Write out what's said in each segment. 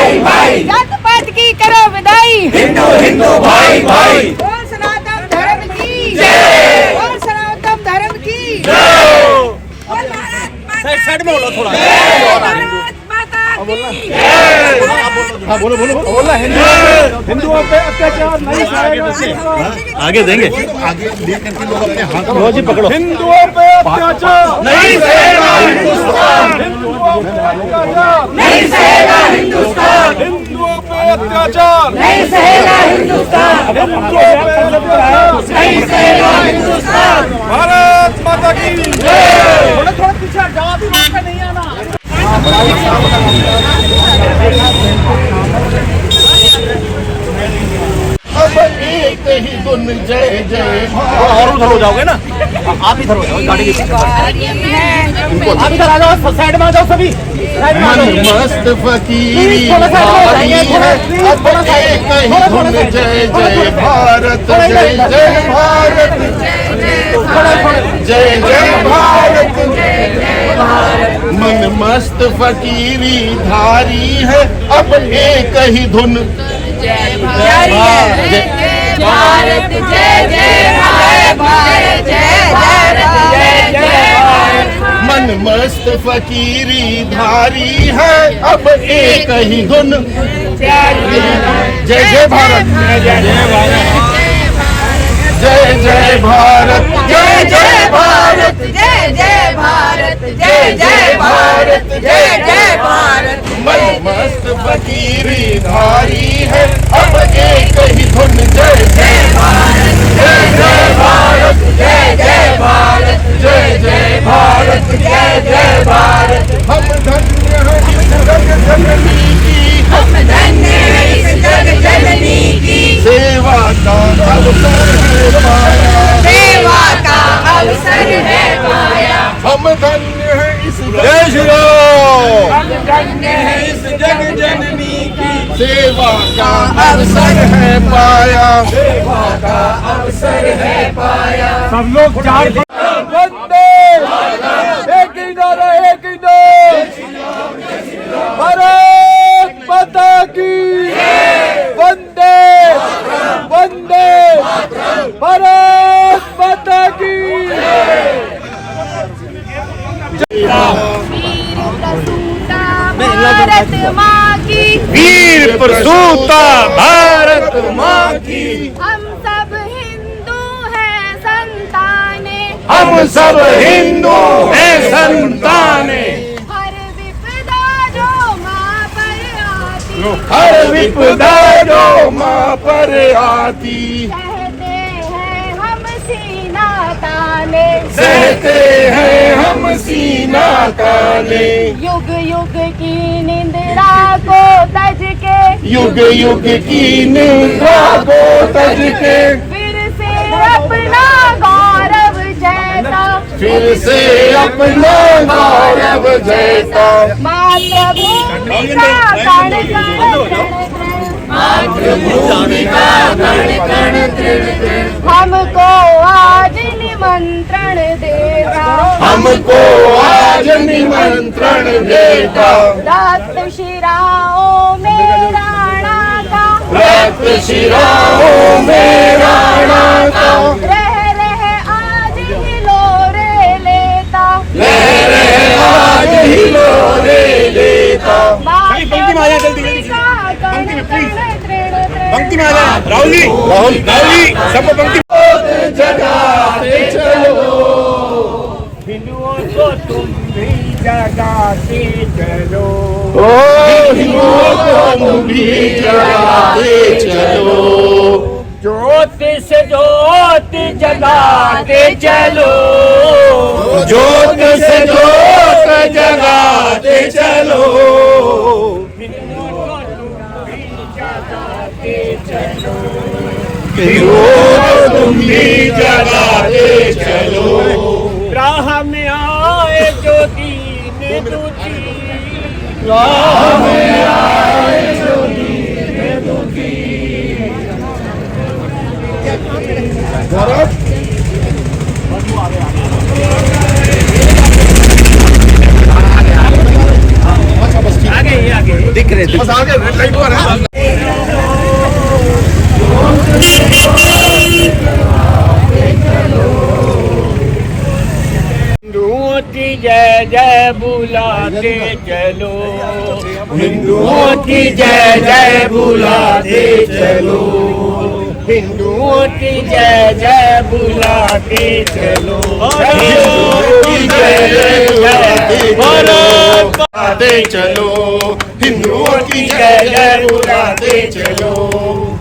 भाई भाई, जात पात की करो विदाई, हिंदू हिंदू भाई भाई, बोल सनातन धर्म की जय, बोल सनातन धर्म की जय। साइड में बोलो थोड़ा। भारत माता की हाँ बोलो बोलो बोला। हिंदुओं पे अत्याचार नहीं सहेगा। आगे देंगे। आगे ले करके लोग अपने हाथ लो जी पकड़ो। हिंदुओं पे अत्याचार नहीं सहेगा हिंदुस्तान, हिंदुओं पे अत्याचार नहीं सहेगा हिंदुस्तान, हिंदुओं पे अत्याचार नहीं सहेगा हिंदुस्तान, नहीं सहेगा हिंदुस्तान। भारत माता की थोड़ा थोड़ा पीछे जाओ, अभी मौका नहीं आना। अब एक ही धुन जय जय और उधर हो जाओगे ना, आप इधर हो जाओ गाड़ी के पीछे। आप इधर आ जाओ, साइड में आ जाओ सभी। मन मस्त फकीरी भारी है, अब एक ही धुन जय जय भारत, जय जय भारत, जय जय भारत। मन मस्त फकीरी धारी है, अब एक ही धुन जारी है जय भारत, जय जय भारत, जय भारत, जय जय भारत। मन मस्त फकीरी धारी है, अब एक ही धुन जय जय भारत, जय जय भारत, जय जय भारत, जय जय भारत, जय जय भारत, जय जय भारत, जय जय भारत। मन मस्त फकीरी धारी है, अब एक ही धुन जय जय भारत, जय जय भारत, जय जय भारत, जय जय भारत, जय जय भारत। हम धन्य हैं इस जग जननी की, हम धन्य हैं इस जग जननी की, सेवा का अवसर है पाया, सेवा का अवसर है पाया। हम धन्य हैं इस जय श्री राम। हम धन्य हैं इस जग जननी की, सेवा का अवसर है पाया, सेवा का अवसर है पाया। सब लोग चार वंदे एक ही नारा, एक ही नाम, भारत माता की वंदे वंदे, भारत माता की। भारत माँ की, वीर प्रसूता भारत माँ की, हम सब हिंदू हैं संताने, हम सब हिंदू हैं संताने। हर विपदा जो माँ पर आती, हर विपदा जो माँ पर आती, सहते हैं हम सीना ताने, सहते हैं हम सीना ताने। युग युग की निंद्रा को तज के, युग युग की निंदा को तज के, फिर से अपना गौरव जैसा, फिर से अपना गौरव जैसा। मातृभूमि का कण कण हमको आज निमंत्रण देता, हमको आज निमंत्रण देता, रक्त शिराओं में राणा का, रक्त शिराओं में राणा का, रह आज ही लोरे लेता, रह रहे आज ही लोरे लेता। पंक्ति में आ जाए, जल्दी, जल्दी। पंक्ति में, प्लीज। पंक्ति में आ जाए। राहुल जी, राहुल जी, सबको पंक्ति जगाते चलो, हिंदुओं को तुम भी जगाते चलो, ओ हिंदुओं को तुम भी जगाते चलो, ज्योत से ज्योत जगाते चलो, ज्योत से ज्योत जगाते चलो, हिंदुओं को तुम भी जगाते चलो, हिंदुओं को तुम भी जगाते चलो। राह में आए जो दीन दुखी, राह में आए जो दीन दुखी, आगे दिख रहे बस आगे रेड लाइट पर है। हिंदुओं की जय जय बुलाते चलो, हिंदुओं की जय जय बुलाते चलो, हिंदुओं की जय जय बुलाते चलो, हिंदुओं की जय जय बुलाते चलो, हिंदुओं की जय जय बुलाते चलो,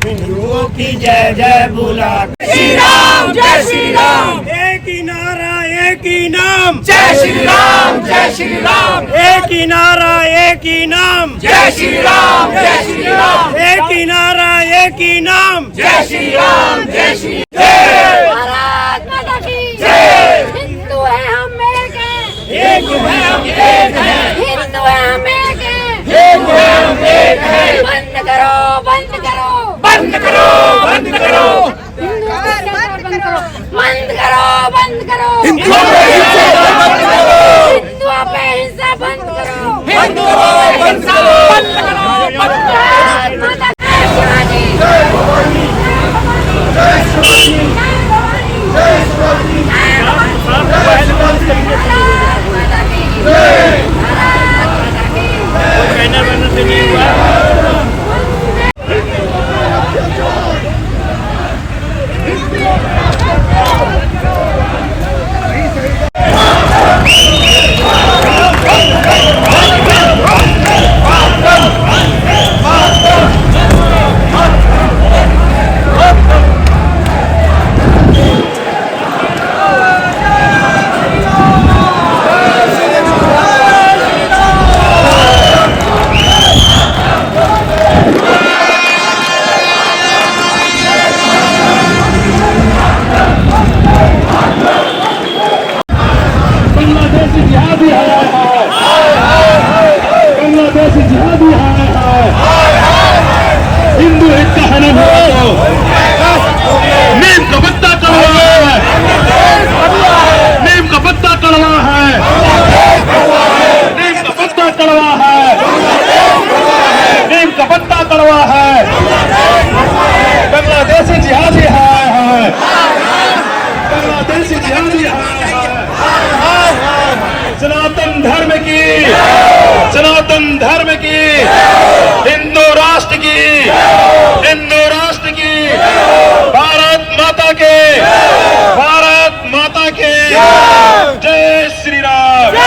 हिंदुओं की जय जय बुलाते। श्री राम जय श्री राम, एक ही नारा एक ही नाम, जय श्री राम जय श्री राम, एक ही नारा एक ही नाम, जय श्री राम जय श्री राम, एक ही नारा एक ही नाम, जय श्री राम जय श्री जय। भारत माता की जय। हिंदू है हम एक हैं, एक है हम एक हैं, हिंदू है हम एक हैं, एक है हम एक हैं। बंद करो बंद करो बंद करो बंद करो, हिंदू बंद करो बंद करो बंद करो, हिंदुओं पे हिंसा बंद करो, हिंदुओं पे हिंसा बंद करो, हिंदुओं पे हिंसा बंद करो। भारत माता की शिवाजी जय भवानी जय शिवाजी जय भवानी जय शिवाजी जय भवानी भारत माता की जय, भारत माता की कहना बनने से नहीं हुआ। हिंदू हित का हनन हुआ तो नीम का पत्ता कड़वा है, नीम का पत्ता कड़वा है, नीम का पत्ता कड़वा है, नीम का पत्ता कड़वा है। बांग्लादेशी जिहादी है, बांग्लादेशी जिहादी है। सनातन धर्म की, सनातन धर्म की, हिंदू राष्ट्र की, हिंदू राष्ट्र की, भारत माता के, भारत माता के जय श्री राम, जय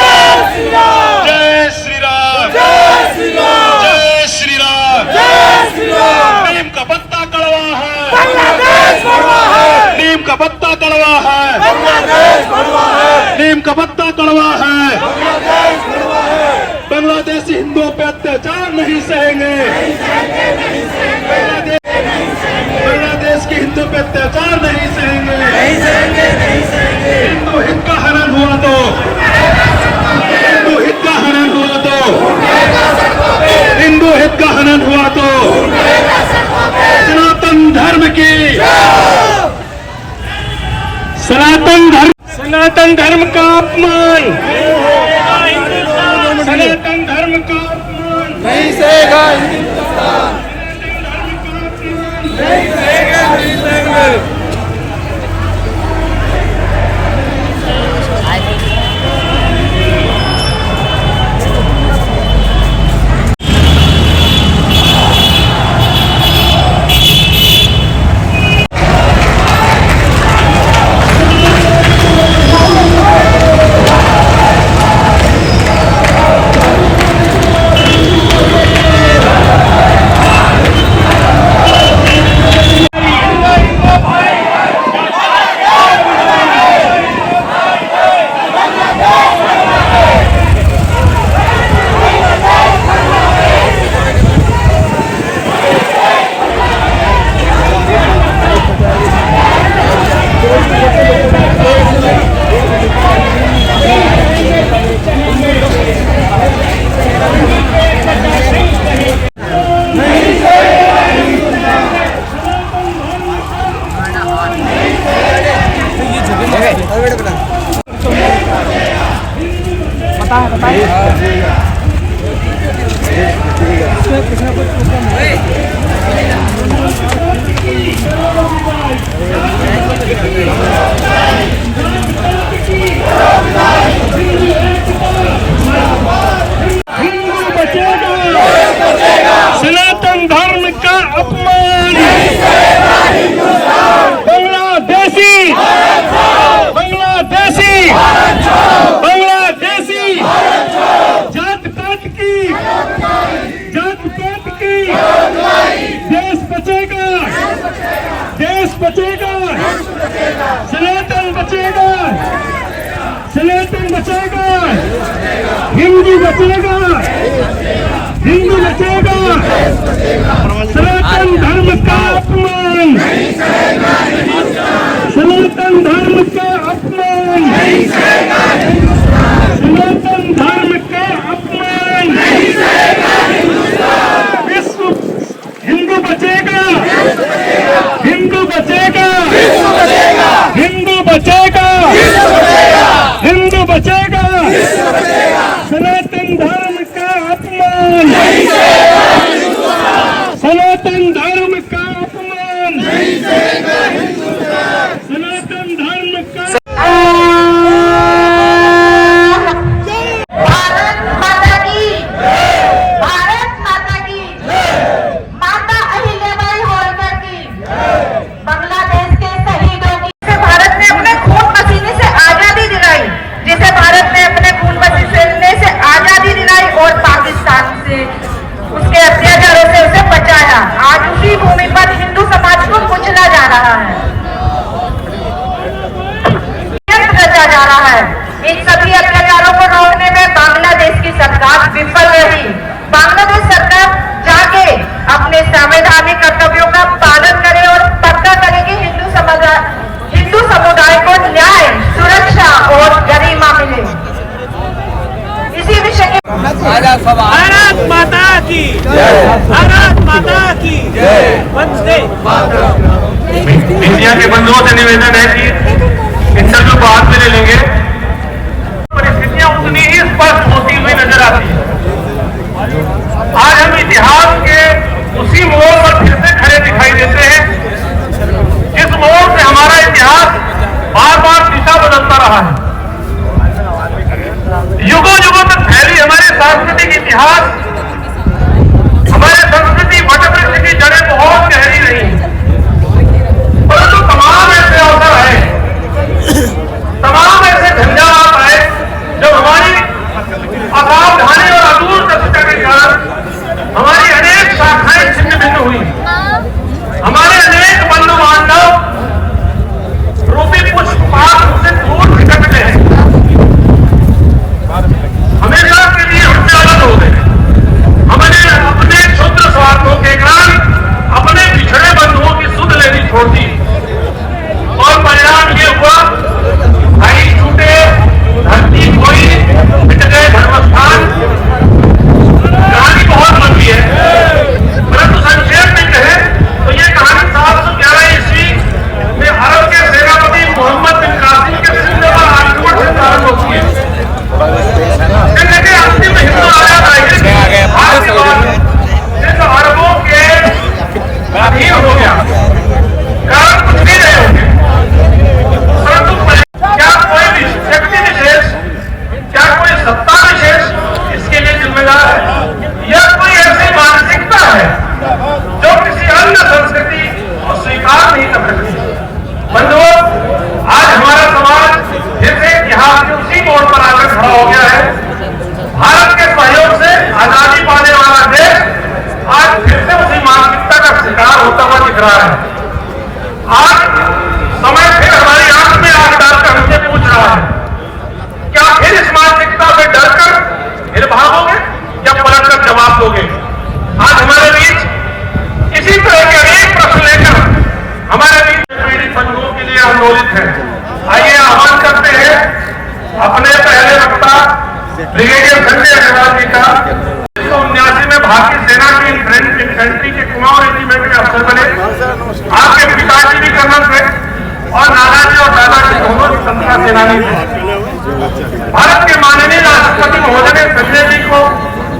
श्री राम, जय श्री राम, जय श्री राम, जय श्री राम, जय श्री राम। नीम का पत्ता कड़वा है, बांग्लादेश कड़वा है, नीम का पत्ता कड़वा है, बांग्लादेश कड़वा है, नीम का पत्ता कड़वा है। बांग्लादेशी हिंदुओं पे अत्याचार नहीं सहेंगे, बांग्लादेश के हिंदुओं पे अत्याचार नहीं सहेंगे, हिंदू हित का हनन हुआ तो, हिंदू हित का हनन हुआ तो, हिंदू हित का हनन हुआ तो सनातन धर्म की, सनातन धर्म का अपमान, सनातन धर्म का अपमान नहीं सहेगा हिंदुस्तान, नहीं सहेगा, नहीं सहेंगे। सनातन धर्म का अपमान, बांग्लादेशी, बांग्लादेशी, बांग्लादेशी, जात पात की, जात पात की, देश बचेगा, देश बचेगा, सनातन बचेगा, सनातन बचेगा, हिंदू बचेगा, हिंदू बचेगा, सनातन धर्म का अपमान, सनातन धर्म का अपमान, सनातन धर्म का अपमान, विश्व हिंदू बचेगा, हिंदू बचेगा, हिंदू बचेगा, हिंदू बचेगा, सनातन धर्म का अपमान, सनातन धर्म का अपमान, सनातन धर्म का भारत माता की, भारत माता की, माता अहिल्याबाई होलकर की, बांग्लादेश के शहीदों की, जिसे भारत ने अपने खून पसीने से आजादी दिलाई, जिसे भारत ने अपने खून पसीने से आजादी दिलाई और पाकिस्तान से उसके अत्याचारों से उसे बचाया। आज उसी भूमि पर हिंदू समाज को कुचला जा रहा है, रचा जा रहा है। इन सभी अत्याचारों को रोकने में बांग्लादेश की सरकार विफल रही। बांग्लादेश सरकार जाके अपने संवैधानिक कर्तव्यों का पालन करे और पक्का करे कि हिंदू समुदाय को न्याय, सुरक्षा और गरिमा मिले। इसी विषय के भारत माता की, भारत माता की, वंदे मातरम। इंडिया के बंधुओं से निवेदन है कि इंटरव्यू बाद में ले लेंगे। परिस्थितियां उतनी ही स्पष्ट होती हुई नजर आती है। आज हम इतिहास के उसी मोड़ पर फिर से खड़े दिखाई देते हैं जिस मोड़ से हमारा इतिहास बार बार दिशा बदलता रहा है। युगों युगों तक फैली हमारे सांस्कृतिक इतिहास, हमारे संस्कृति वटवृक्ष की जड़ें बहुत गहरी रही, परंतु तमाम ऐसे अवसर आए, तमाम ऐसे झंझावात आए जब हमारी असावधानी और अदूर दक्षता के कारण हमारी अनेक शाखाएं छिन्न भिन्न हुई, हमारे अनेक बंधु बांधव रूपी पुष्पपात से दूर खिसक गए, हमेशा के लिए हमसे अलग हो गए। हमने अपने क्षुद्र स्वार्थों के कारण अपने पिछड़े बंधुओं की सुध लेनी छोड़ दी और परिणाम ये हुआ, भाई छूटे, धरती खोई, मिट गए धर्मस्थान। कहानी बहुत लंबी है, परंतु संक्षेप में कहे तो ये कहानी 711 ईस्वी में अरब के सेनापति मोहम्मद बिन कासिम के सिंध पर आक्रमण से प्रारंभ होती है। अंतिम हिंदू राजा भारत के बाद सिर्फ अरबों के अधीन हो गया, कारण कुछ भी नहीं होंगे, परंतु क्या कोई शक्ति विशेष, क्या कोई सत्ता विशेष इसके लिए जिम्मेदार है, या कोई ऐसी मानसिकता है जो किसी अन्य संस्कृति को स्वीकार नहीं कर सकती। बंधुओं, आज हमारा समाज जैसे इतिहास के उसी मोड़ पर आकर खड़ा हो गया है। भारत के सहयोग से आजादी पाने वाला देश आज फिर से उसी मानसिकता का शिकार होता हुआ दिख रहा है। आज समय फिर हमारी आंख में आंख डालकर हमसे पूछ रहा है, क्या फिर इस मानसिकता से डरकर फिर भागोगे या पलटकर जवाब दोगे? आज हमारे बीच इसी तरह के अनेक प्रश्न लेकर हमारे बीच पीड़ित बंधुओं के लिए आंदोलित है। आइए आह्वान करते हैं अपने पहले वक्ता ब्रिगेडियर संजय अग्रवाल जी का। 1979 में भारतीय सेना की इन्फेंट्री के कुमाऊं रेजिमेंट में अफसर बने। आपके पिताजी भी कर्नल थे और नानाजी और दादाजी दोनों स्वतंत्रता सेनानी थे। भारत के माननीय राष्ट्रपति महोदय ने संजय जी को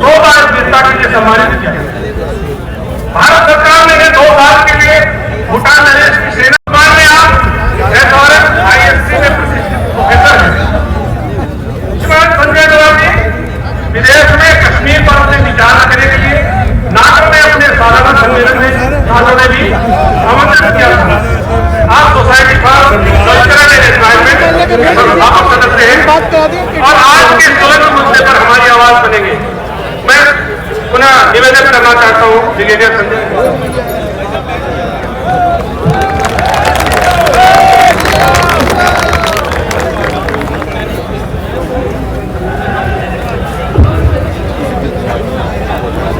2 बार वीरता के लिए करना चाहता हूं ब्रिगेडियर संजय।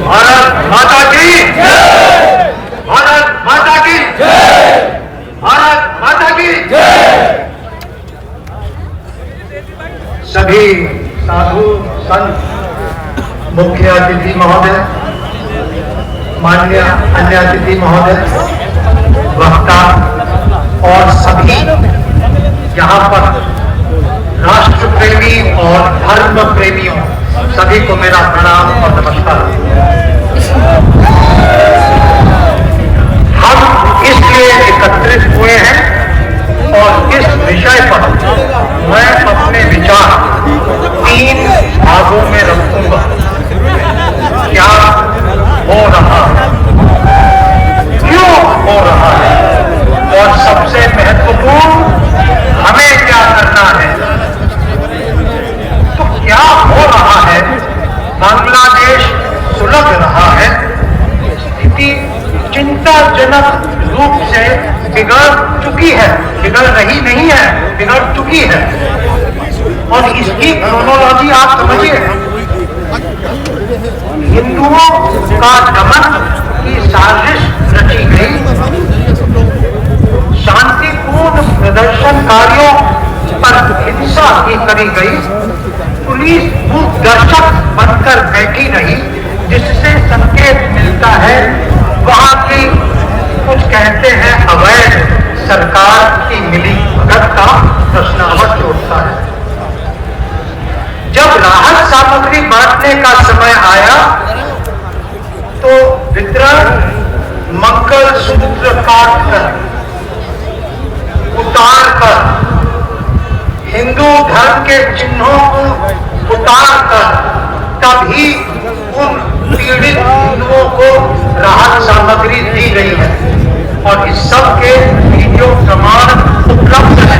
भारत माता की जय, भारत माता की जय, भारत माता की जय। सभी साधु संत, मुख्य अतिथि महोदय, माननीय अन्य अतिथि महोदय, वक्ता और सभी यहाँ पर राष्ट्र प्रेमी और धर्म प्रेमियों सभी को मेरा प्रणाम और नमस्कार। हम इसलिए एकत्रित हुए हैं और इस विषय पर मैं अपने विचार 3 भागों में रखूंगा। क्या हो रहा है, क्यों हो रहा है और सबसे महत्वपूर्ण हमें क्या करना है। तो क्या हो रहा है, बांग्लादेश सुलग रहा है, स्थिति चिंताजनक रूप से बिगड़ चुकी है, बिगड़ रही नहीं है, बिगड़ चुकी है। और इसकी क्रोनोलॉजी आप समझिए। हिंदुओं का दमन की साजिश रची गई, शांतिपूर्ण प्रदर्शनकारियों पर हिंसा की करी गई, पुलिस दूरदर्शक बनकर बैठी रही, जिससे संकेत मिलता है वहां की कुछ कहते हैं अवैध सरकार की मिली भगत का प्रश्नावट उठता है। जब राहत सामग्री बांटने का समय आया तो वितरण मंगल सूत्र काट कर, उतार कर, हिंदू धर्म के चिन्हों को उतार कर तभी उन पीड़ित हिंदुओं को राहत सामग्री दी गई है। और इस सब के वीडियो प्रमाण उपलब्ध है।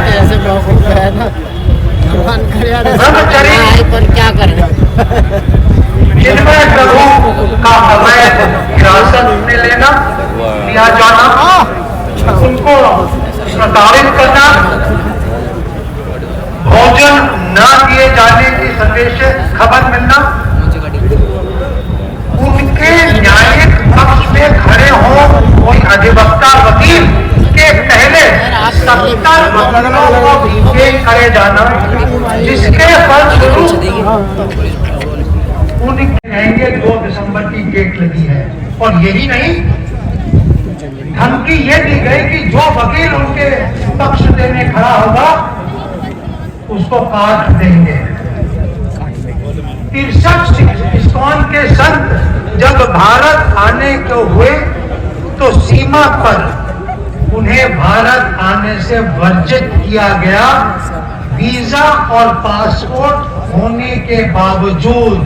ब्रह्मचर्य पर क्या करें, चिन्मय प्रभु का अवैध हिरासत में लेना, लिया जाना, उनको प्रताड़ित करना, भोजन न दिए जाने की संदेश खबर मिलना, उनके न्यायिक पक्ष में खड़े हो कोई अधिवक्ता वकील के पहले 70 वकीलों को डिटेन करे जाना, जिसके फलस्वरूप उनके कहेंगे 2 दिसंबर की डेट लगी है। और यही नहीं, धमकी ये दी गई कि जो वकील उनके पक्ष देने खड़ा होगा उसको काट देंगे। 63 इस्कॉन के संत जब भारत आने को हुए तो सीमा पर उन्हें भारत आने से वर्जित किया गया, वीजा और पासपोर्ट होने के बावजूद।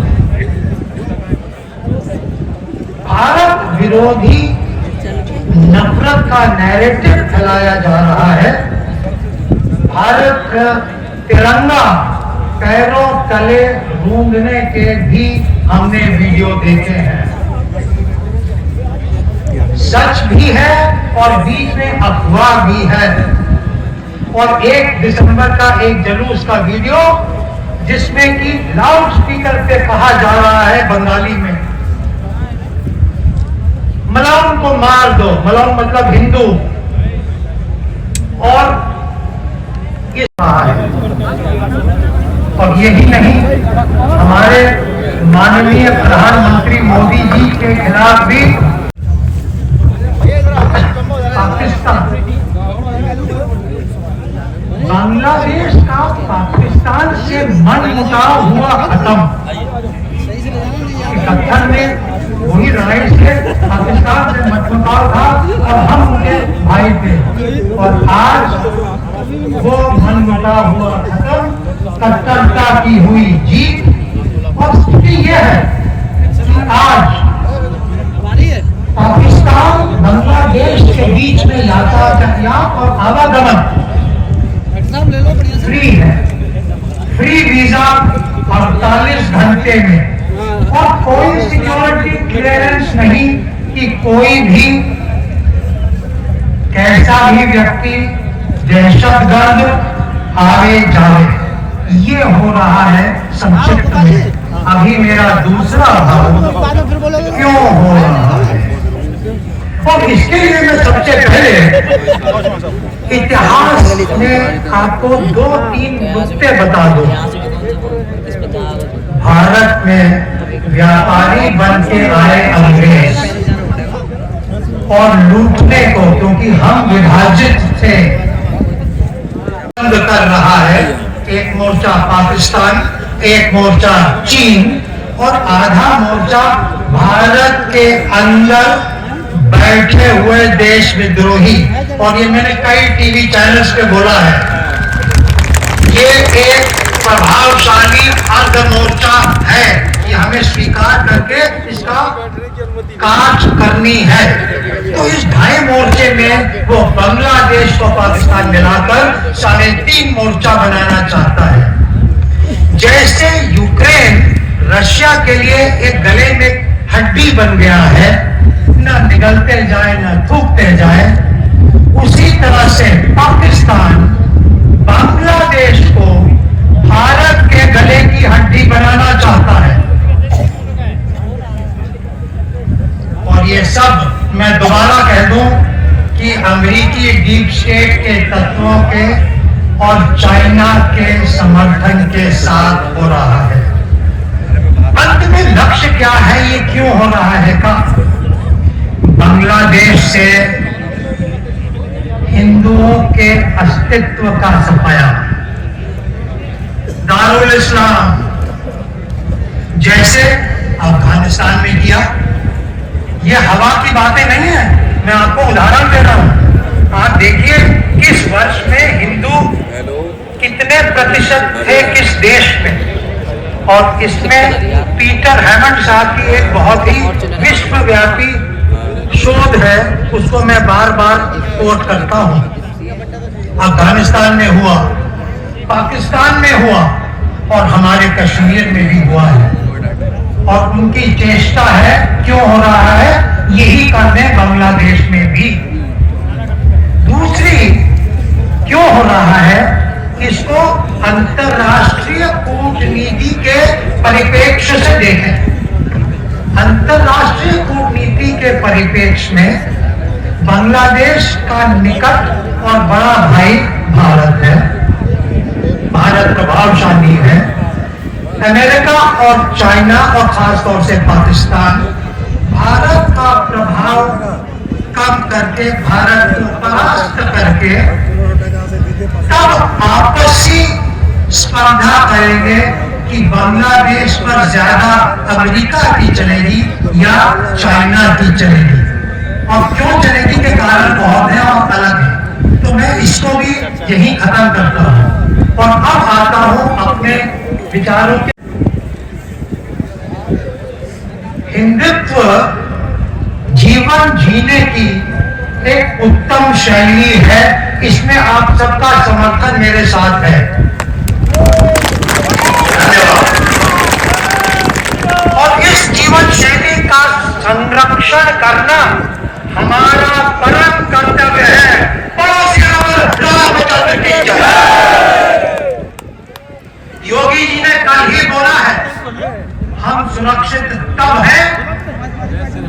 भारत विरोधी नफरत का नैरेटिव फैलाया जा रहा है। भारत का तिरंगा पैरों तले रूंधने के भी हमने वीडियो देखे हैं। सच भी है और बीच में अफवाह भी है। और 1 दिसंबर का एक जुलूस का वीडियो जिसमें कि लाउड स्पीकर पे कहा जा रहा है बंगाली में, मलाउन को मार दो, मलाउन मतलब हिंदू, और इस और यही नहीं, हमारे माननीय प्रधानमंत्री मोदी जी के खिलाफ भी पाकिस्तान, बांग्लादेश का पाकिस्तान से मनमुटाव हुआ खत्म। 71 में वही लड़ाई से पाकिस्तान से मनमुटाव था और हम उनके भाई थे, और आज वो मनमुटाव हुआ खत्म, कट्टरता की हुई जीत। और स्थिति यह है कि आज पाकिस्तान बांग्लादेश के बीच में यातायात और आवागमन फ्री है, फ्री वीजा 48 घंटे में, और कोई सिक्योरिटी क्लियरेंस नहीं कि कोई भी कैसा भी व्यक्ति दहशतगर्द आवे जावे। ये हो रहा है संक्षिप्त में। अभी मेरा दूसरा भाव क्यों हो रहा है, और इसके लिए मैं सबसे पहले इतिहास में आपको 2-3 नुक्ते बता दूं। भारत में व्यापारी बन के आए अंग्रेज और लूटने को, क्योंकि हम विभाजित थे, बंद कर रहा है। एक मोर्चा पाकिस्तान, एक मोर्चा चीन और आधा मोर्चा भारत के अंदर बैठे हुए देश विद्रोही। और ये मैंने कई टीवी चैनल्स पे बोला है, ये एक प्रभावशाली अर्ध मोर्चा है कि हमें स्वीकार करके इसका काट करनी है। तो इस 2.5 मोर्चे में वो बांग्लादेश को पाकिस्तान मिलाकर 3.5 मोर्चा बनाना चाहता है। जैसे यूक्रेन रशिया के लिए एक गले में हड्डी बन गया है, न निगलते जाए न थूकते जाए, उसी तरह से पाकिस्तान बांग्लादेश को भारत के गले की हड्डी बनाना चाहता है। और ये सब मैं दोबारा कह दूं कि अमेरिकी डीप स्टेट के तत्वों के और चाइना के समर्थन के साथ हो रहा है। अंत में लक्ष्य क्या है, ये क्यों हो रहा है का? बांग्लादेश से हिंदुओं के अस्तित्व का सफाया, दारुल इस्लाम जैसे अफगानिस्तान में किया। ये हवा की बातें नहीं है, मैं आपको उदाहरण दे रहा हूं। आप देखिए किस वर्ष में हिंदू कितने प्रतिशत थे किस देश में, और इसमें पीटर हैमंड साहब की एक बहुत ही विश्वव्यापी शोध है, उसको मैं बार बार कोट करता हूं। अफगानिस्तान में हुआ, पाकिस्तान में हुआ और हमारे कश्मीर में भी हुआ है। और उनकी चेष्टा है, क्यों हो रहा है, यही कर दें बांग्लादेश में भी। दूसरी क्यों हो रहा है, इसको अंतरराष्ट्रीय कूटनीति के परिप्रेक्ष्य से देखें। अंतरराष्ट्रीय कूटनीति के परिप्रेक्ष्य में बांग्लादेश का निकट और बड़ा भाई भारत है। भारत प्रभावशाली है। अमेरिका और चाइना और खासतौर से पाकिस्तान भारत का प्रभाव कम करके, भारत को परास्त करके तब आपसी स्पर्धा करेंगे कि बांग्लादेश पर ज्यादा अमेरिका की चलेगी या चाइना की चलेगी। और क्यों चलेगी के कारण बहुत है और अलग है। तो मैं इसको भी यही खत्म करता हूं और अब आता हूं अपने विचारों के। हिंदुत्व जीवन जीने की एक उत्तम शैली है, इसमें आप सबका समर्थन मेरे साथ है। और इस जीवन शैली का संरक्षण करना हमारा परम कर्तव्य है। योगी जी ने कल ही बोला है, हम सुरक्षित तब हैं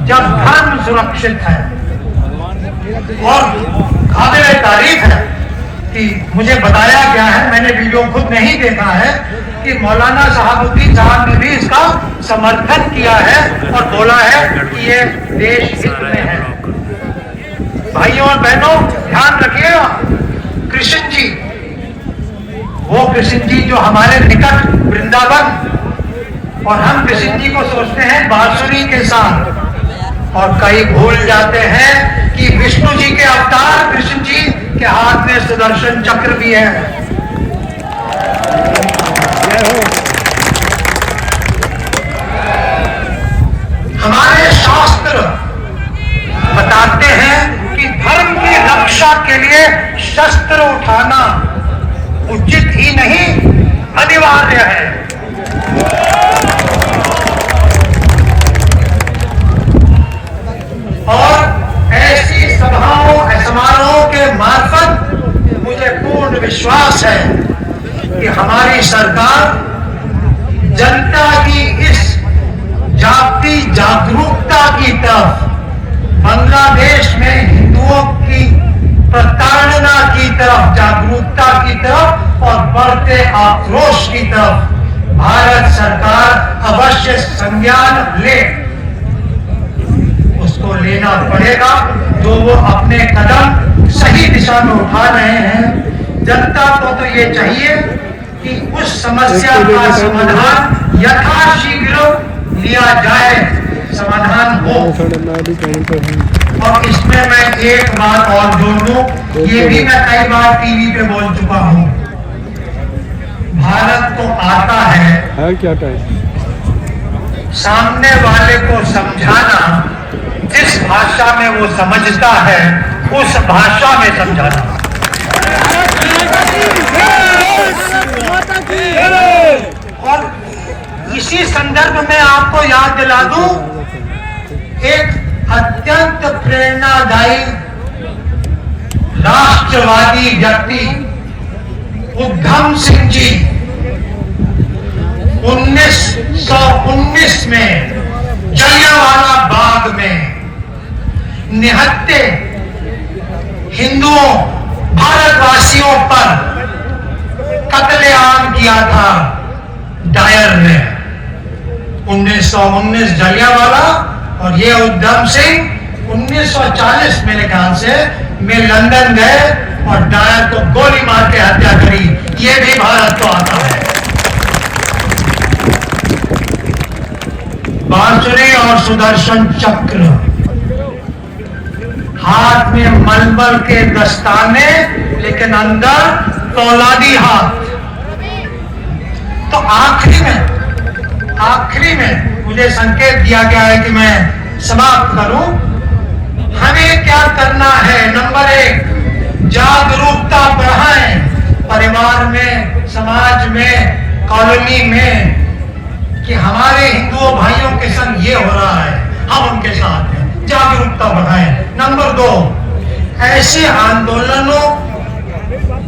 जब धर्म सुरक्षित है। और काबिल तारीफ है कि मुझे बताया गया है, मैंने वीडियो खुद नहीं देखा है, कि मौलाना शहाबुद्दीन साहब ने भी इसका समर्थन किया है और बोला है कि ये देश हित में है। भाइयों और बहनों ध्यान रखिएगा, कृष्ण जी, वो कृष्ण जी जो हमारे निकट वृंदावन, और हम कृष्ण जी को सोचते हैं बांसुरी के साथ और कई भूल जाते हैं कि विष्णु जी के अवतार कृष्ण जी के हाथ में सुदर्शन चक्र भी है। हमारे शास्त्र बताते हैं कि धर्म की रक्षा के लिए शस्त्र उठाना उचित ही नहीं, अनिवार्य है। पूर्ण विश्वास है कि हमारी सरकार जनता की इस जागती जागरूकता की तरफ, बांग्लादेश में हिंदुओं की प्रताड़ना की तरफ, जागरूकता की तरफ और बढ़ते आक्रोश की तरफ भारत सरकार अवश्य संज्ञान ले। उसको लेना पड़ेगा जो वो अपने कदम सही दिशा में उठा रहे हैं। जनता को तो ये चाहिए कि उस समस्या का समाधान यथाशीघ्र लिया जाए, समाधान हो। और इसमें मैं एक बात और जोड़ दूं, ये भी मैं कई बार टीवी पे बोल चुका हूं, भारत को आता है क्या टाइम सामने वाले को समझाना, जिस भाषा में वो समझता है उस भाषा में समझाना। और इसी संदर्भ में आपको याद दिला दूं, एक अत्यंत प्रेरणादायी राष्ट्रवादी व्यक्ति उद्धम सिंह जी 1919 में जलियांवाला बाग में निहत्थे हिंदुओं भारतवासियों पर कत्लेआम किया था डायर ने। 1919 जलियांवाला और ये उद्धम सिंह 1940 मेरे ख्याल से में लंदन गए और डायर को गोली मार के हत्या करी। ये भी भारत को आता है। बांसुरी और सुदर्शन चक्र, हाथ में मलमल के दस्ताने लेकिन अंदर फौलादी हाथ। तो आखिरी में मुझे संकेत दिया गया है कि मैं समाप्त करूं। हमें क्या करना है? नंबर 1, जागरूकता बढ़ाएं, परिवार में, समाज में, कॉलोनी में, कि हमारे हिंदुओं भाइयों के संग ये हो रहा है, हम उनके साथ हैं। जागरूकता बढ़ाएं। नंबर 2, ऐसे आंदोलनों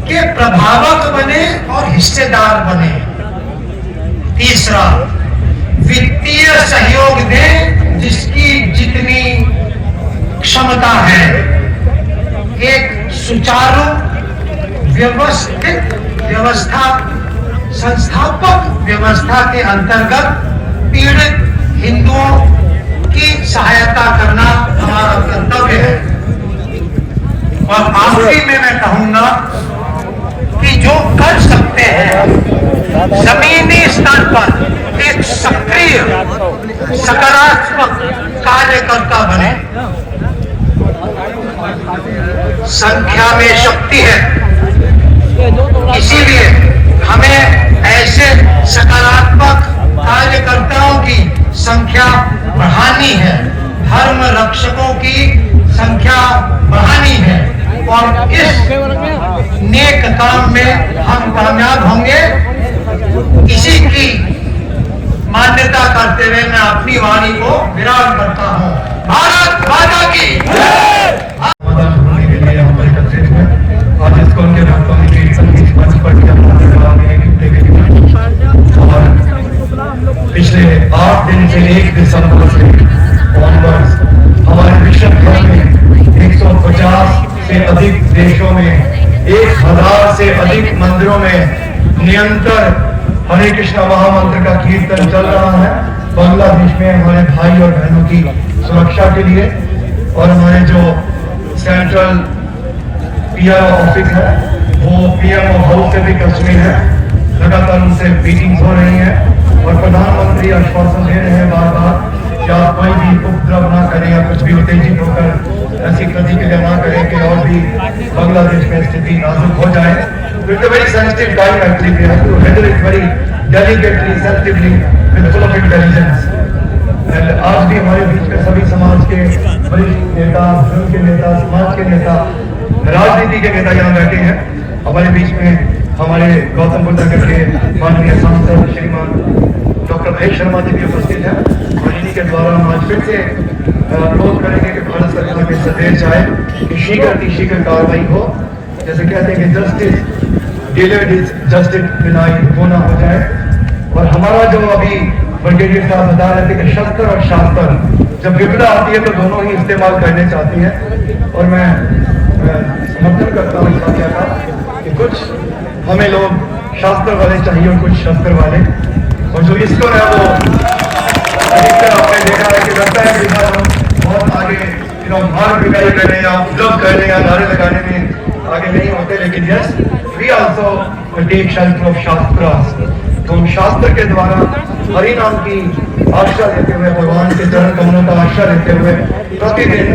के प्रभावक बने और हिस्सेदार बने। तीसरा, वित्तीय सहयोग दें जिसकी जितनी क्षमता है। एक सुचारू व्यवस्थित व्यवस्था, संस्थापक व्यवस्था के अंतर्गत पीड़ित हिंदुओं की सहायता करना हमारा कर्तव्य है। और आखिरी में मैं कहूंगा कि जो कर सकते हैं जमीनी स्तर पर एक सक्रिय सकारात्मक कार्यकर्ता बने। संख्या में शक्ति है, इसीलिए हमें ऐसे सकारात्मक कार्यकर्ताओं की संख्या बढ़ानी है, धर्म रक्षकों की संख्या बढ़ानी है और इस नेक काम में हम कामयाब होंगे। इसी की मान्यता करते हुए मैं अपनी वाणी को विराम करता हूं। भारत माता की आज इसको उनके पिछले 8 दिन से 1 दिसंबर से ऑनवर्ड्स हमारे विश्व भर में 150 से अधिक देशों में 1000 से अधिक मंदिरों में निरंतर हरे कृष्णा महामंत्र का कीर्तन चल रहा है। बांग्लादेश में हमारे भाई और बहनों की सुरक्षा के लिए और हमारे जो सेंट्रल पीआरओ ऑफिस है वो पीएमओ हाउस से भी कश्मीर है, लगातार उनसे मीटिंग्स हो रही हैं और प्रधानमंत्री आश्वासन दे रहे हैं बार बार कि आप कोई भी उपद्रव ना करें या कुछ भी उत्तेजित होकर ऐसी प्रतिक्रिया ना करें कि और भी बांग्लादेश में स्थिति नाजुक हो जाए। It's a very sensitive time actually. We have to handle it very delicately, sensitively, with full of intelligence. And आज भी हमारे बीच में सभी समाज के वरिष्ठ नेता, धर्म के नेता, समाज के नेता, राजनीति के नेता यहाँ बैठे हैं। हमारे बीच में हमारे गौतम बुद्ध नगर के माननीय सांसद श्रीमान डॉक्टर महेश शर्मा जी भी उपस्थित हैं और इन्हीं के द्वारा हम आज फिर से अनुरोध करेंगे कि भारत सरकार के संदेश आए कि शीघ्र कार्रवाई हो। जैसे कहते हैं कि justice delayed is justice denied, वो ना हो जाए। और हमारा जो अभी ब्रिगेडियर साहब बता रहे थे कि शस्त्र और शास्त्र जब विपदा आती है तो दोनों ही इस्तेमाल करने चाहती है, और मैं समर्थन करता हूँ इसका क्या था कि कुछ हमें लोग शास्त्र वाले चाहिए और कुछ शस्त्र वाले। और जो इसको है वो अधिकतर आपने देखा है कि लगता है कि हम बहुत आगे मार पिटाई करने या उपद्रव करने या नारे लगाने में आगे नहीं होते, लेकिन yes we also take shelter of shastra. तो हम शास्त्र के द्वारा हरि नाम की आशा लेते हुए, भगवान के चरण कमलों का आशा लेते हुए प्रतिदिन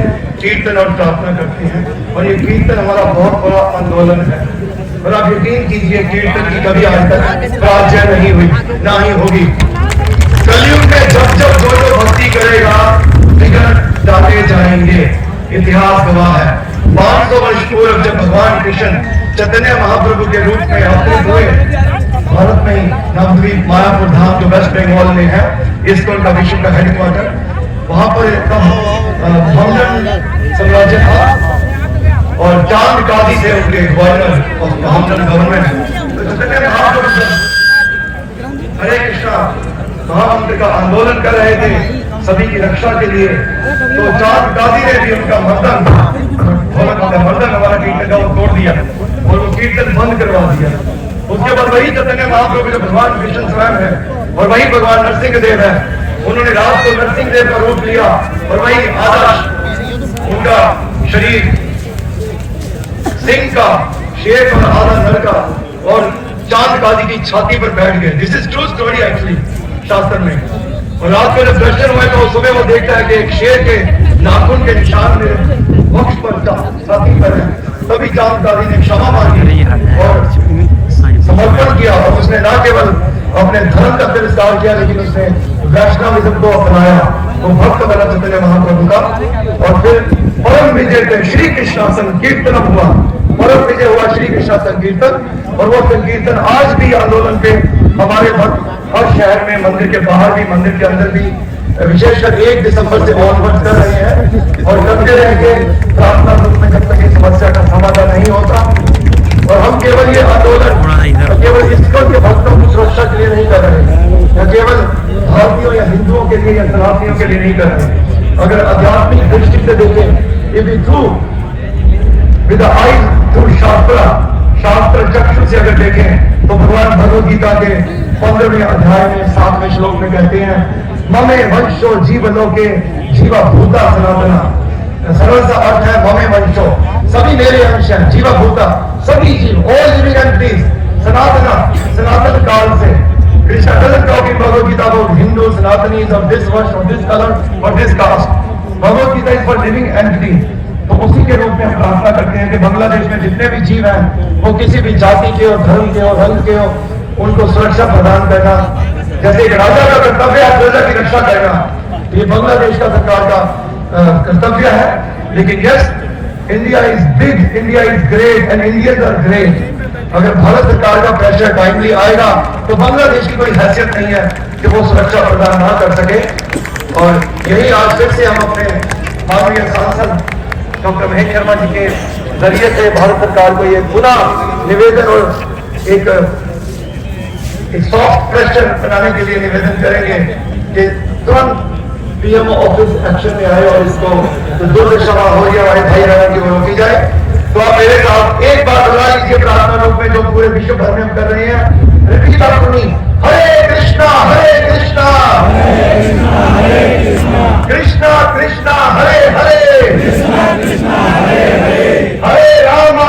कीर्तन और प्रार्थना करते हैं। और ये कीर्तन हमारा बहुत बड़ा आंदोलन है, और आप यकीन कीजिए कीर्तन की कभी आज तक पराजय नहीं हुई, ना ही होगी। कलयुग में जब जब जो भक्ति करेगा विघ्न डाले जाएंगे, इतिहास गवाह है। 500 वर्ष पूर्व जब भगवान कृष्ण चैतन्य महाप्रभु के रूप में अवतरित हुए भारत में ही नवद्वीप मायापुर धाम जो वेस्ट बंगाल में है, इसको का विश्व का हेडक्वार्टर, वहां पर मोहम्मदन साम्राज्य था और चांद काजी थे उनके गवर्नर ऑफ मोहम्मदन गवर्नमेंट। तो चैतन्य महाप्रभु हरे कृष्णा महामंत्र का आंदोलन कर रहे थे सभी की रक्षा के लिए, तो चांद काजी ने भी उनका मर्दन हमारा कीर्तन का तोड़ दिया और वो कीर्तन बंद करवा दिया। उसके बाद वही चैतन्य महाप्रभु जो भगवान कृष्ण स्वयं है और वही भगवान नरसिंह देव है, उन्होंने रात को नरसिंह देव का रूप लिया और वही आधा उनका शरीर सिंह का, शेर और आधा नर का, और चांद काजी की छाती पर बैठ गए। This is true story actually शास्त्र में। और रात को जब दर्शन हुए तो सुबह वो देखता है कि एक शेर के नाखून के निशान मेरे वक्ष पर छाती पर है। तभी चांद काजी ने क्षमा मांगी और समर्पण किया, और उसने न केवल अपने धर्म का तिरस्कार किया लेकिन उसने वैष्णविज्म को अपनाया। वो भक्त बना चैतन्य महाप्रभु का, और फिर परम विजय पे श्री कृष्ण संकीर्तन हुआ, परम विजय हुआ श्री कृष्ण संकीर्तन। और वो संकीर्तन आज भी आंदोलन पे हमारे भक्त हर शहर में, मंदिर के बाहर भी, मंदिर के अंदर भी, विशेषकर 1 दिसंबर से ऑनवर्ड कर रहे हैं और करते रहेंगे प्रार्थना रूप में जब तक इस समस्या का समाधान नहीं होता। और हम केवल ये आंदोलन केवल इस्कॉन के भक्तों की सुरक्षा के लिए नहीं कर रहे, या केवल भारतीयों या हिंदुओं के लिए या सनातनियों के लिए नहीं कर रहे। अगर आध्यात्मिक दृष्टि से देखें, if we through with the eyes through शास्त्र चक्षु से अगर देखें तो भगवान भगवद गीता के 15वें अध्याय में 7वें श्लोक में कहते हैं, ममे वंशो जीवलोके जीवा भूता सनातना। सरल सा अर्थ है ममे वंशो, सभी मेरे अंश हैं, जीवा भूता सभी जीव, ऑल लिविंग एंटिटीज, सनातना सनातन काल से। Krishna doesn't talk in Bhagavad Gita about Hindus, Sanatanis of this verse or this color or this caste. Bhagavad Gita is for living entities। तो उसी के रूप में हम प्रार्थना करते हैं कि बांग्लादेश में जितने भी जीव हैं वो किसी भी जाति के और धर्म के और रंग के हो, उनको सुरक्षा प्रदान करना, जैसे एक राजा का कर्तव्य है प्रजा की रक्षा करना, ये बांग्लादेश का सरकार का कर्तव्य है। लेकिन yes, India is big, India is great and Indians are great. अगर भारत सरकार का प्रेशर टाइमली आएगा तो बांग्लादेश की कोई हैसियत नहीं है कि वो सुरक्षा प्रदान ना कर सके। और यही आज फिर से हम अपने माननीय सांसद डॉक्टर महेश शर्मा जी के जरिए से भारत सरकार को ये पुनः निवेदन और एक सॉफ्ट प्रेशर बनाने के लिए निवेदन करेंगे कि तुरंत पीएमओ ऑफिस एक्शन में आए और इसको जो क्षमा हो गया हमारे भाई बहन की वो रोकी जाए। तो आप मेरे साथ एक बार दोहरा लीजिए प्रार्थना रूप में जो पूरे विश्व भर में हम कर रहे हैं। Repeat after me, Hare Krishna Krishna Krishna Hare Hare, Hare Ram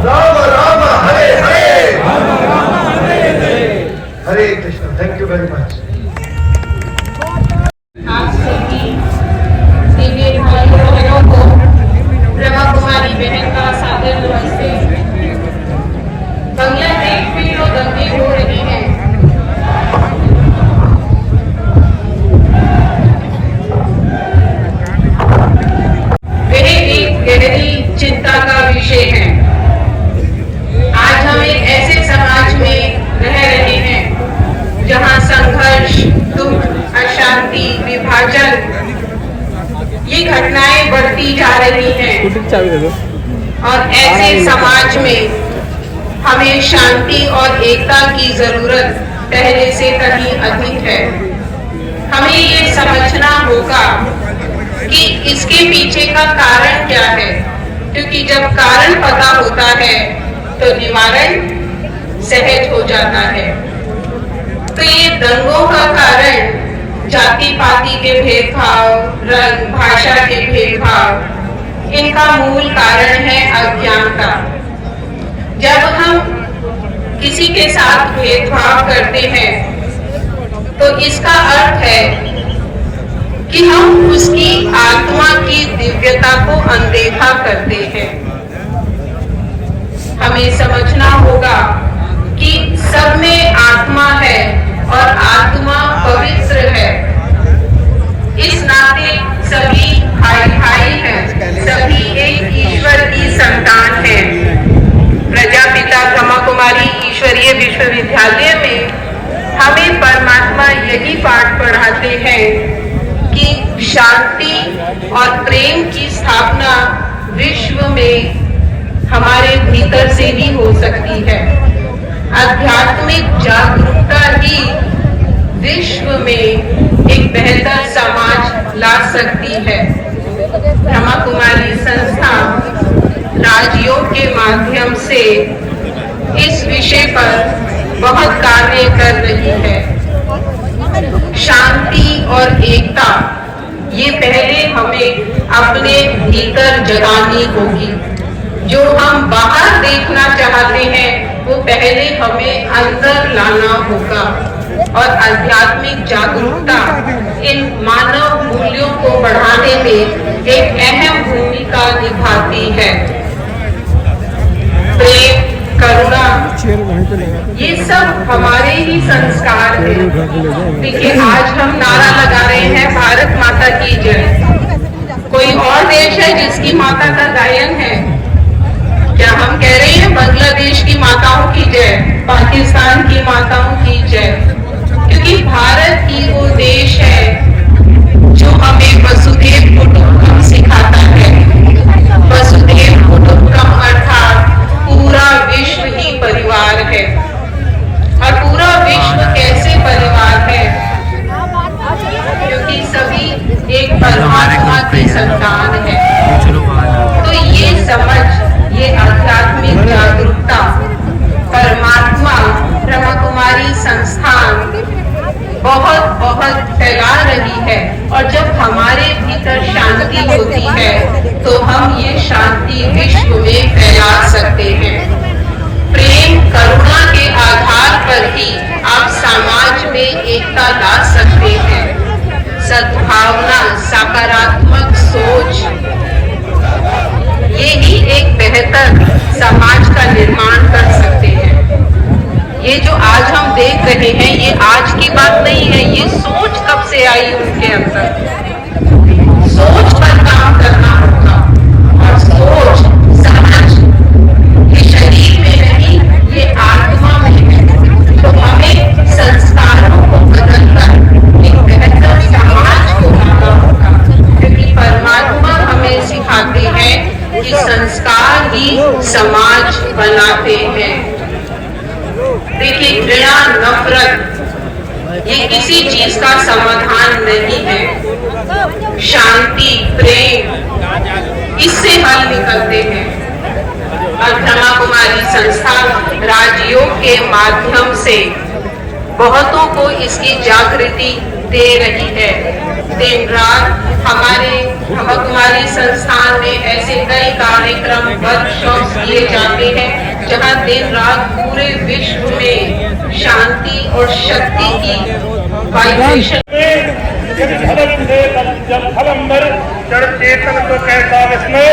Ram Ram Hare Hare. Hare Krishna. Thank you very much. आप सभी दिव्य भाई बहनों को ब्रह्मा कुमारी बहन का सादर नमस्ते। बांग्लादेश में जो दंगे हो रही हैं, वह एक गहरी चिंता का विषय है। आज हम एक ऐसे समाज में रह रहे हैं जहां संघर्ष, दुख, अशांति, विभाजन, ये घटनाएं बढ़ती जा रही हैं। और ऐसे समाज में हमें शांति और एकता की जरूरत पहले से कहीं अधिक है। हमें ये समझना होगा कि इसके पीछे का कारण क्या है, क्योंकि जब कारण पता होता है तो निवारण सहज हो जाता है। तो ये दंगों का कारण जाति पाति के भेदभाव, रंग भाषा के भेदभाव, इनका मूल कारण है अज्ञानता। जब हम किसी के साथ भेदभाव करते हैं तो इसका अर्थ है कि हम उसकी आत्मा की दिव्यता को अनदेखा करते हैं। हमें समझना होगा कि सब में आत्मा है और आत्मा पवित्र है। इस नाते सभी भाई भाई हैं, सभी एक ईश्वर की संतान हैं। प्रजापिता ब्रह्मा कुमारी ईश्वरीय विश्वविद्यालय में हमें परमात्मा यही पाठ पढ़ाते हैं कि शांति और प्रेम की स्थापना विश्व में हमारे भीतर से ही हो सकती है। आध्यात्मिक जागरूकता ही विश्व में एक बेहतर समाज ला सकती है। ब्रह्मा कुमारी संस्था राजयोग के माध्यम से इस विषय पर बहुत कार्य कर रही है। शांति और एकता ये पहले हमें अपने भीतर जगानी होगी। जो हम बाहर देखना चाहते हैं वो पहले हमें अंदर लाना होगा। और आध्यात्मिक जागरूकता इन मानव मूल्यों को बढ़ाने में एक अहम भूमिका निभाती है। प्रेम, करुणा, ये सब हमारे ही संस्कार हैं। देखिए, आज हम नारा लगा रहे हैं भारत माता की जय। कोई और देश है जिसकी माता का गायन है क्या? हम कह रहे हैं बांग्लादेश की माताओं की जय, पाकिस्तान की माताओं की जय, क्योंकि भारत ही वो देश है जो हमें वसुधैव कुटुंबकम सिखाता है। वसुधैव कुटुंबकम अर्थात पूरा विश्व ही परिवार है। और पूरा विश्व कैसे परिवार है? क्योंकि सभी एक परमात्मा की संतान है। तो ये समझ, ये आध्यात्मिक जागरूकता परमात्मा ब्रह्मा कुमारी संस्थान बहुत बहुत फैला रही है। और जब हमारे भीतर शांति होती है तो हम ये शांति विश्व में फैला सकते हैं। प्रेम, करुणा के आधार पर ही आप समाज में एकता ला सकते हैं। सद्भावना, सकारात्मक सोच, ये ही एक बेहतर समाज का निर्माण कर सकते हैं। ये जो आज हम देख रहे हैं ये आज की बात नहीं है, ये सोच कब से आई उनके अंदर। सोच पर काम करना होगा। और सोच, समझ ये शरीर में नहीं, ये आत्मा में है। तो हमें संस्कारों को बदलकर एक बेहतर समाज को लाना होगा, क्योंकि परमात्मा हमें सिखाते हैं कि संस्कार ही समाज बनाते हैं। देखिए, घृणा, नफरत ये किसी चीज का समाधान नहीं है। शांति, प्रेम, इससे हल निकलते हैं। और ब्रह्मा कुमारी संस्था राजयोग के माध्यम से बहुतों को इसकी जागृति दे रही है। दिन रात हमारे ब्रह्मा कुमारी संस्थान में ऐसे कई कार्यक्रम, वर्कशॉप किए जाते हैं जहां दिन रात पूरे विश्व में शांति और शक्ति की वाइब्रेशन। जब फलंबर जड़ चेतन को कैसा विस्मय,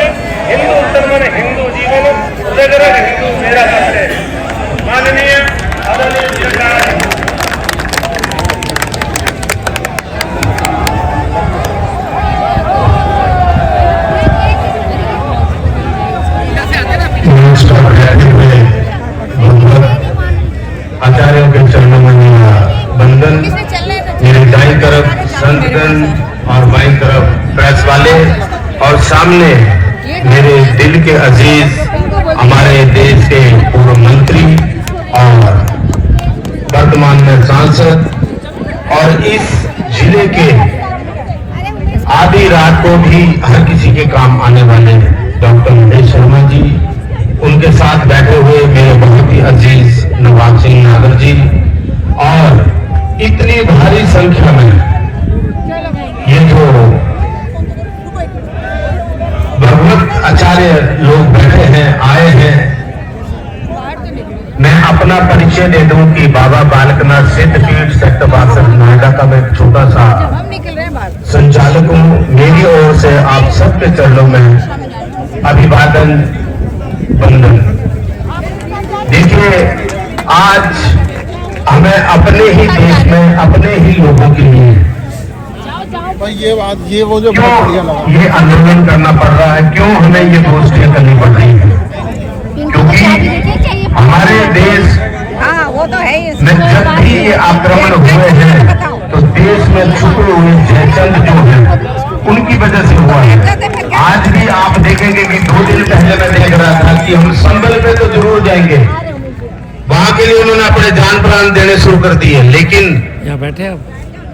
हिंदू धर्म हिंदू जीवन, उदगर हिंदू मेरा सत्य। माननीय आदरणीय सरकार आचार्यों के चरणों में मेरा बंधन। मेरे दाईं तरफ संतगण और बाईं तरफ प्रेस वाले और सामने मेरे दिल के अजीज हमारे देश के पूर्व मंत्री और वर्तमान में सांसद और इस जिले के आधी रात को भी हर किसी के काम आने वाले डॉक्टर महेश शर्मा जी, उनके साथ बैठे हुए मेरे बहुत ही अजीज नवाब सिंह नागर जी और इतनी भारी संख्या में ये जो भगवत आचार्य लोग बैठे हैं, आए हैं। मैं अपना परिचय दे दूं कि बाबा बालकनाथ सिद्धपीठ सेक्टर 62 नोएडा का मैं छोटा सा संचालक हूं। मेरी ओर से आप सबके चरणों में अभिवादन वंदन। देखिए, आज हमें अपने ही देश में अपने ही लोगों के लिए ये वो जो क्यों ये आंदोलन करना पड़ रहा है, क्यों हमें ये गोष्ठियां करनी पड़ रही है? क्योंकि हमारे देश में जब भी ये आक्रमण हुए हैं तो देश में छुपे हुए जयचंद जो हैं उनकी वजह से हुआ है। आज भी आप देखेंगे कि 2 दिन पहले मैं देख रहा था कि हम संभल पे तो जरूर जाएंगे, वहां के लिए उन्होंने अपने जान प्राण देने शुरू कर दिए, लेकिन यहाँ बैठे आप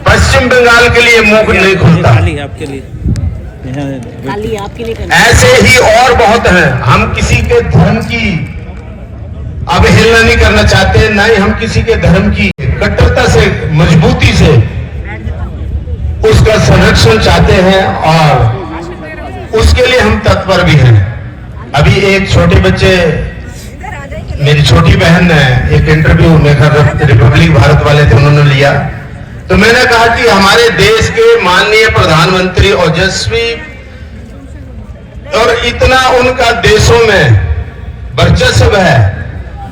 पश्चिम बंगाल के लिए मुंह नहीं खुलता। आपके लिए ऐसे ही और बहुत हैं। हम किसी के धर्म की अवहेलना नहीं करना चाहते, न ही हम किसी के धर्म की कट्टरता से मजबूती से उसका संरक्षण चाहते हैं और उसके लिए हम तत्पर भी हैं। अभी एक छोटे बच्चे, मेरी छोटी बहन ने एक इंटरव्यू मेघा रिपब्लिक भारत वाले थे, उन्होंने लिया, तो मैंने कहा कि हमारे देश के माननीय प्रधानमंत्री ओजस्वी और इतना उनका देशों में वर्चस्व है,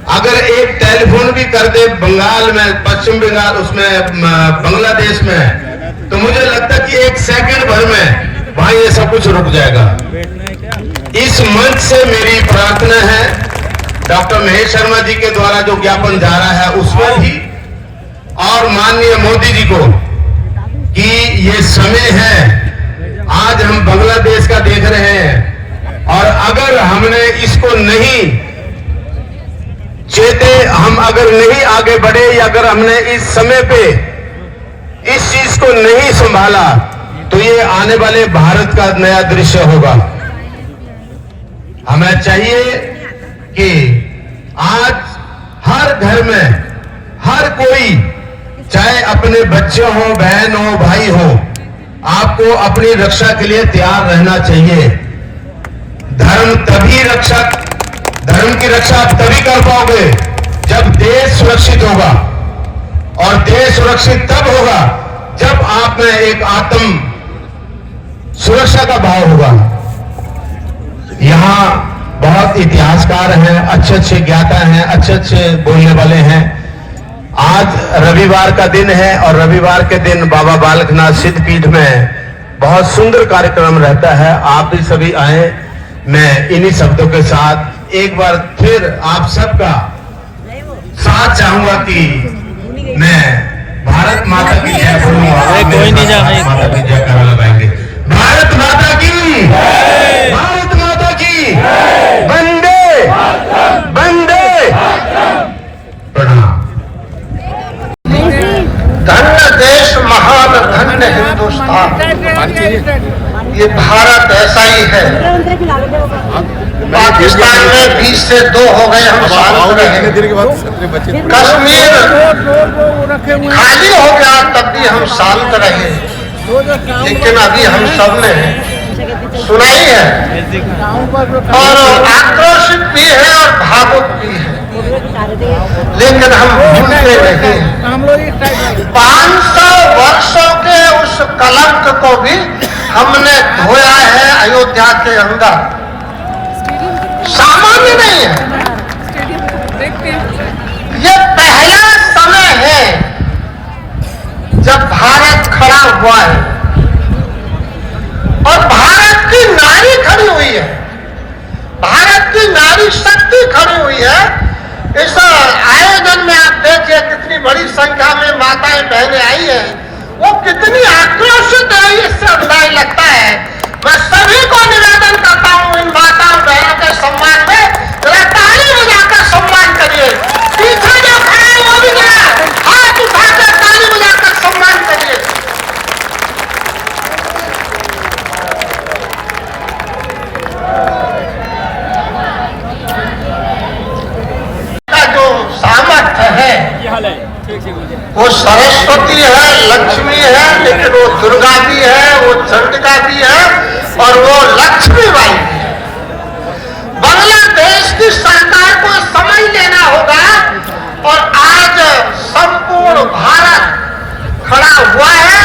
अगर एक टेलीफोन भी कर दे बंगाल में, पश्चिम बंगाल, उसमें बांग्लादेश में, तो मुझे लगता कि 1 सेकंड भर में वहां ये सब कुछ रुक जाएगा। इस मंच से मेरी प्रार्थना है डॉक्टर महेश शर्मा जी के द्वारा जो ज्ञापन जा रहा है उसमें भी, और माननीय मोदी जी को, कि ये समय है, आज हम बांग्लादेश का देख रहे हैं और अगर हमने इसको नहीं चेते, हम अगर नहीं आगे बढ़े या अगर हमने इस समय पे इस चीज को नहीं संभाला तो ये आने वाले भारत का नया दृश्य होगा। हमें चाहिए कि आज हर घर में हर कोई, चाहे अपने बच्चे हो, बहन हो, भाई हो, आपको अपनी रक्षा के लिए तैयार रहना चाहिए। धर्म की रक्षा आप तभी कर पाओगे जब देश सुरक्षित होगा, और देश सुरक्षित तब होगा जब आप में एक आत्म सुरक्षा का भाव होगा। यहां बहुत इतिहासकार हैं, अच्छे अच्छे ज्ञाता हैं, अच्छे अच्छे बोलने वाले हैं। आज रविवार का दिन है और रविवार के दिन बाबा बालकनाथ सिद्धपीठ में बहुत सुंदर कार्यक्रम रहता है। आप भी सभी आए। मैं इन्हीं शब्दों के साथ एक बार फिर आप सबका साथ चाहूंगा कि मैं भारत माता की जय बोलूंगा। कोई नहीं जाने, माता की जय करा लगाएंगे। भारत माता की, भारत माता की, वंदे वंदे। प्रणाम। धन्य देश महान, धन्य हिंदुस्तान। ये भारत ऐसा ही है। पाकिस्तान में 20 से 2 हो गए, हम शांत रहे। कश्मीर खाली हो गया तब भी हम शांत रहे, लेकिन अभी हम सब ने सुनाई है और आक्रोशित भी है और भावुक भी है, लेकिन हम भूलते नहीं। 500 वर्षों के उस कलंक को भी हमने धोया है अयोध्या के अंदर। सामान्य नहीं है, ये पहला समय है जब भारत खड़ा हुआ है और भारत की नारी खड़ी हुई है, भारत की नारी शक्ति खड़ी हुई है। इस आयोजन में आप देखिए कितनी बड़ी संख्या में माताएं बहनें आई हैं, वो कितनी आक्रोशित है, इससे अंदाज लगता है। मैं सभी को निवेदन करता हूं, इन माताओं बहनों सरस्वती है, लक्ष्मी है, लेकिन वो दुर्गा भी है, वो चंडिका भी है और वो लक्ष्मीबाई भी है। बांग्लादेश की सरकार को समझ लेना होगा और आज संपूर्ण भारत खड़ा हुआ है,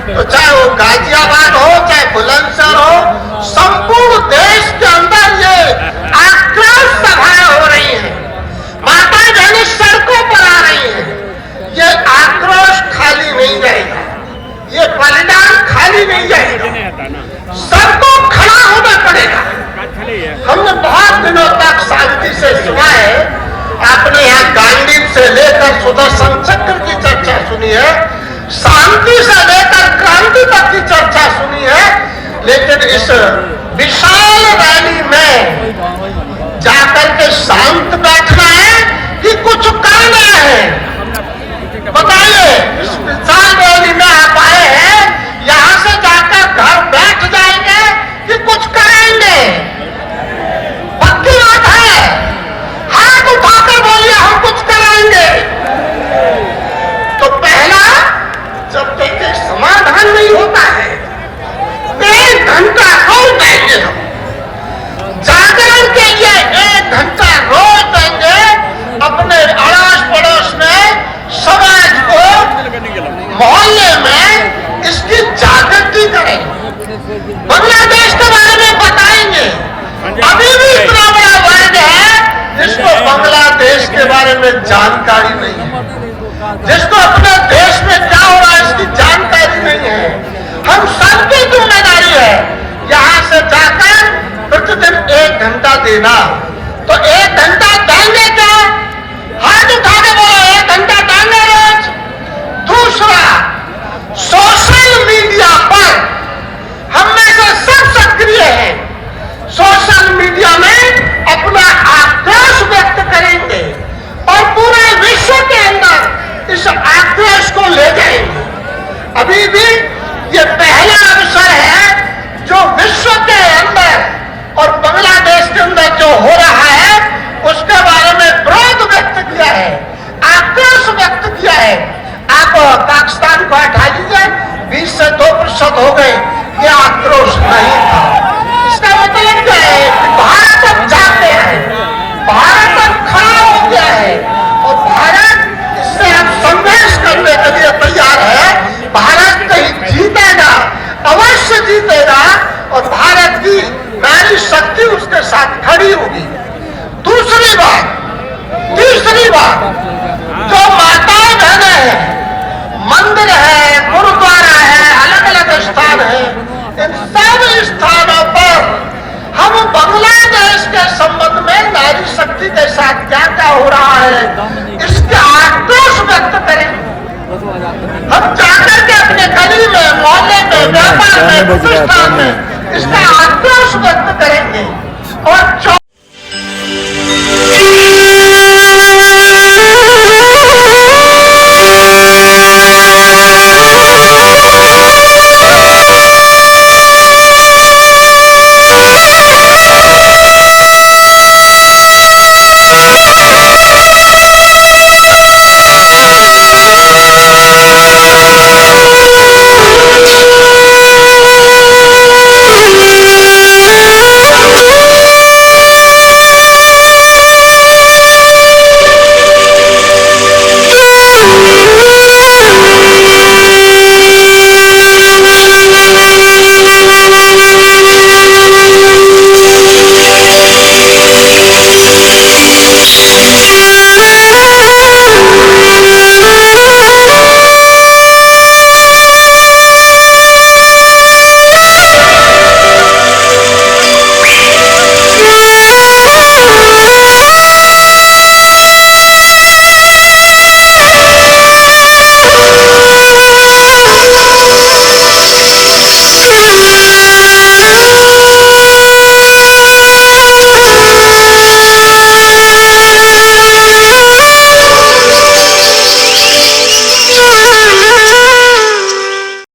तो चाहे वो गाजियाबाद हो, चाहे बुलंदशहर हो, संपूर्ण देश के अंदर ये आक्रोश सभाएं हो रही हैं, माता बहनें सड़कों पर आ रही हैं। ये आक्रोश खाली नहीं जाएगा, ये बलिदान खाली नहीं जाएगा, सबको खड़ा होना पड़ेगा। हमने बहुत दिनों तक शांति से सुना है, आपने यहाँ गांधी से लेकर सुदर्शन चक्र की चर्चा सुनी है, शांति से लेकर क्रांति तक की चर्चा सुनी है, लेकिन इस विशाल रैली में जाकर के शांत बैठना है कि कुछ करना है? बताइए, इस विशाल रैली में आप आए हैं, यहां से जाकर घर बैठ जाएंगे कि कुछ करेंगे? पक्की बात है, हाथ उठाकर बोलिए हम कुछ कराएंगे। तो पहला, जब तक समाधान नहीं होता है, 1 घंटा रोज देंगे हम जागरण के लिए, 1 घंटा रोज देंगे अपने अड़ोस पड़ोस में, समाज को, मोहल्ले में इसकी जागृति करेंगे, बांग्लादेश के बारे में बताएंगे। अभी भी इतना बड़ा वर्ग है जिसको बांग्लादेश के बारे में जानकारी नहीं है, जिसको अपने देश में क्या हो रहा है इसकी जानकारी नहीं है। हम सबकी जिम्मेदारी है यहां से जाकर प्रतिदिन 1 घंटा देना। तो 1 घंटा देंगे क्या? हाथ उठा के बोलो, 1 घंटा देंगे रोज। दूसरा, सोशल मीडिया पर हम में से सब सक्रिय हैं, सोशल मीडिया में अपना आक्रोश व्यक्त करेंगे और पूरे विश्व के अंदर इस आक्रोश को ले जाएंगे। अभी भी ये पहला अवसर है जो विश्व के अंदर और बांग्लादेश के अंदर जो हो रहा है उसके बारे में विरोध व्यक्त किया है, आक्रोश व्यक्त किया है। आप पाकिस्तान को हटा लीजिए, 20 से 2% हो गए, ये आक्रोश नहीं था। इसका मतलब क्या है कि भारत अब जाग गया है, भारत अब खड़ा हो गया है और भारत इससे अब संघर्ष करने के लिए तैयार है। भारत कहीं जीतेगा, अवश्य जीतेगा और भारत की नारी शक्ति उसके साथ खड़ी होगी। दूसरी बात, तीसरी बात, जो माताएं बहनें हैं, मंदिर है, गुरुद्वारा है, अलग अलग स्थान है, इन सब स्थानों पर हम बांग्लादेश के संबंध में नारी शक्ति के साथ क्या क्या हो रहा है इसका आक्रोश व्यक्त करेंगे। हम जाकर के अपने गली में, मोहल्ले में, व्यापार में, प्रतिष्ठान में इसका आक्रोश व्यक्त करेंगे और